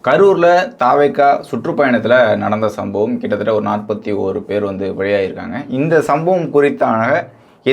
கரூரில் தாவேக்கா சுற்றுப்பயணத்தில் நடந்த சம்பவம் கிட்டத்தட்ட ஒரு 41 பேர் வந்து பலியாயிருக்காங்க. இந்த சம்பவம் குறித்தான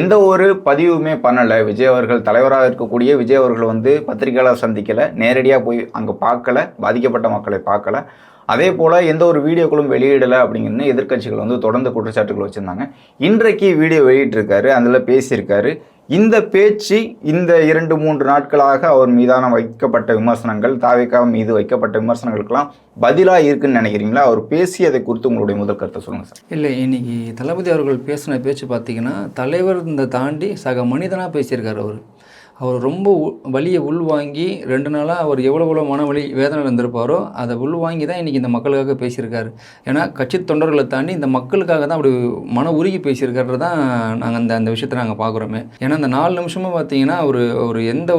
எந்த ஒரு பதிவுமே பண்ணலை. விஜய் அவர்கள் தலைவராக இருக்கக்கூடிய விஜய் அவர்கள் வந்து பத்திரிகையாளர் சந்திக்கலை, நேரடியாக போய் அங்கே பார்க்கல, பாதிக்கப்பட்ட மக்களை பார்க்கல. அதே போல் எந்த ஒரு வீடியோக்களும் வெளியிடலை அப்படிங்கிறது எதிர்க்கட்சிகள் வந்து தொடர்ந்து குற்றச்சாட்டுகள் வச்சுருந்தாங்க. இன்றைக்கு வீடியோ வெளியிட்டிருக்காரு, அதில் பேசியிருக்காரு. இந்த பேச்சு இந்த 2-3 நாட்களாக அவர் மீதான வைக்கப்பட்ட விமர்சனங்கள், தாவேக்கா மீது வைக்கப்பட்ட விமர்சனங்களுக்கெல்லாம் பதிலாக இருக்குன்னு நினைக்கிறீங்களா? அவர் பேசியதை குறித்து உங்களுடைய முதல் கருத்தை சொல்லுங்கள் சார். இல்லை, இன்னைக்கு தளபதி அவர்கள் பேசின பேச்சு பார்த்தீங்கன்னா, தலைவர் இந்த தாண்டி சக மனிதனாக பேசியிருக்காரு. அவர் ரொம்ப வலியை உள்வாங்கி 2 நாளாக அவர் எவ்வளோ மன வலி வேதனை இருந்திருப்பாரோ அதை உள்வாங்கி தான் இன்றைக்கி இந்த மக்களுக்காக பேசியிருக்காரு. ஏன்னா கட்சி தொண்டர்களை தாண்டி இந்த மக்களுக்காக தான் அப்படி மன உருகி பேசியிருக்காரு தான் நாங்கள் அந்த விஷயத்தை நாங்கள் பார்க்குறோமே. ஏன்னா அந்த 4 நிமிஷமும் பார்த்தீங்கன்னா ஒரு எந்த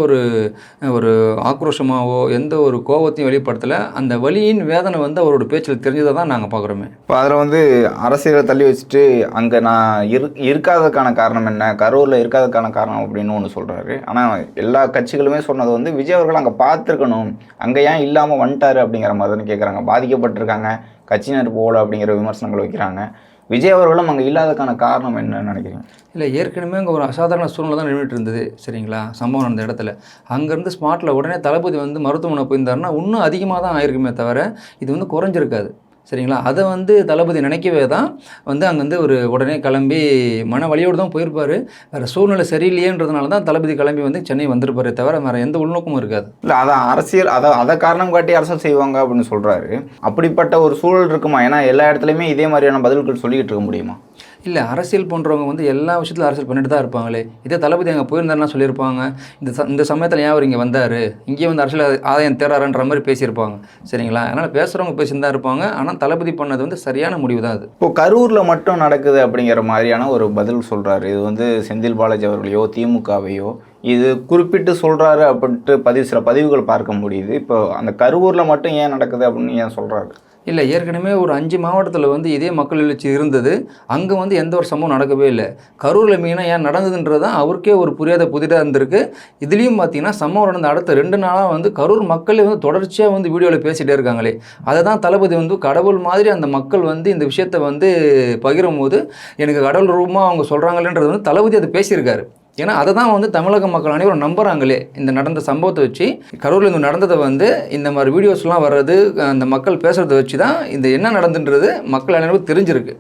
ஒரு ஆக்ரோஷமாகவோ எந்த ஒரு கோபத்தையும் வெளிப்படுத்தலை. அந்த வலியின் வேதனை வந்து அவரோட பேச்சில் தெரிஞ்சதை தான் நாங்கள் பார்க்குறோமே. இப்போ அதில் வந்து அரசியலை தள்ளி வச்சுட்டு அங்கே நான் இருக்காததுக்கான காரணம் என்ன, கரூரில் இருக்காததுக்கான காரணம் அப்படின்னு ஒன்று சொல்கிறாரு. ஆனால் எல்லா கட்சிகளுமே சொன்னது வந்து விஜய் அவர்கள் அங்கே பார்த்துருக்கணும், அங்கே ஏன் இல்லாமல் வந்துட்டாரு அப்படிங்கிற மாதிரி தானே கேட்குறாங்க. பாதிக்கப்பட்டிருக்காங்க, கட்சியினர் போகல அப்படிங்கிற விமர்சனங்கள் வைக்கிறாங்க. விஜய் அவர்களும் அங்கே இல்லாததுக்கான காரணம் என்னன்னு நினைக்கிறீங்க? இல்லை, ஏற்கனவே அங்கே ஒரு அசாதாரண சூழ்நிலை தான் நின்றுட்டு இருந்தது. சரிங்களா, சம்பவம் நடந்த இடத்துல அங்கேருந்து ஸ்பாட்டில் உடனே தளபதி வந்து மருத்துவமனை போயிருந்தாருன்னா இன்னும் அதிகமாக தான் ஆயிருக்குமே தவிர இது வந்து குறைஞ்சிருக்காது. சரிங்களா, அதை வந்து தளபதி நினைக்கவே தான் வந்து அங்கேருந்து ஒரு உடனே கிளம்பி மன வலியோடு தான் போயிருப்பார். வேறு சூழ்நிலை சரியில்லையேன்றதுனால தான் தளபதி கிளம்பி வந்து சென்னை வந்திருப்பாரே தவிர வேறு எந்த உள்நோக்கமும் இருக்காது. இல்லை, அதான் அரசியல், அதை காரணம் காட்டி அரசியல் செய்வாங்க அப்படின்னு சொல்கிறாரு. அப்படிப்பட்ட ஒரு சூழல் இருக்குமா? ஏன்னா எல்லா இடத்துலையுமே இதே மாதிரியான பதில்கள் சொல்லிக்கிட்டு இருக்க முடியுமா? இல்லை, அரசியல் பண்ணுறவங்க வந்து எல்லா விஷயத்தில் அரசியல் பண்ணிட்டு தான் இருப்பாங்களே. இதே தளபதி அங்கே போயிருந்தாருன்னா சொல்லியிருப்பாங்க, இந்த சமயத்தில் ஏன் அவர் இங்கே வந்தார், இங்கேயே வந்து அரசியல் ஆதாயம் தேராருன்ற மாதிரி பேசியிருப்பாங்க. சரிங்களா, அதனால் பேசுகிறவங்க பேசிட்டு தான் இருப்பாங்க. ஆனால் தளபதி பண்ணது வந்து சரியான முடிவு தான் அது. இப்போது கரூரில் மட்டும் நடக்குது அப்படிங்கிற மாதிரியான ஒரு பதில் சொல்கிறாரு. இது வந்து செந்தில் பாலாஜி அவர்களையோ திமுகவையோ இது குறிப்பிட்டு சொல்கிறாரு அப்படின்ட்டு சில பதிவுகள் பார்க்க முடியுது. இப்போ அந்த கரூரில் மட்டும் ஏன் நடக்குது அப்படின்னு ஏன் சொல்கிறாரு? இல்லை, ஏற்கனவே ஒரு 5 மாவட்டத்தில் வந்து இதே மக்கள் எழுச்சி இருந்தது. அங்கே வந்து எந்த ஒரு சம்பவம் நடக்கவே இல்லை. கரூரில் மெயினாக ஏன் நடந்ததுன்றது தான் அவருக்கே ஒரு புதிதாக இருந்திருக்கு. இதுலேயும் பார்த்தீங்கன்னா சம்பவம் நடந்த அடுத்த 2 நாளாக வந்து கரூர் மக்களே வந்து தொடர்ச்சியாக வந்து வீடியோவில் பேசிகிட்டே இருக்காங்களே. அதை தான் தளபதி வந்து கடவுள் மாதிரி அந்த மக்கள் வந்து இந்த விஷயத்தை வந்து பகிரும் போது எனக்கு கடவுள் ரூபமாக அவங்க சொல்கிறாங்களேன்றது வந்து தளபதி அதை பேசியிருக்காரு. ஏன்னா அதை தான் வந்து தமிழக மக்கள் அனைவரும் நம்புகிறாங்களே. இந்த நடந்த சம்பவத்தை வச்சு கரூரில் இங்கே நடந்ததை வந்து இந்த மாதிரி வீடியோஸ்லாம் வர்றது, அந்த மக்கள் பேசுகிறத வச்சு தான் இந்த என்ன நடந்துன்றது மக்கள் அனைவரும் தெரிஞ்சிருக்கு.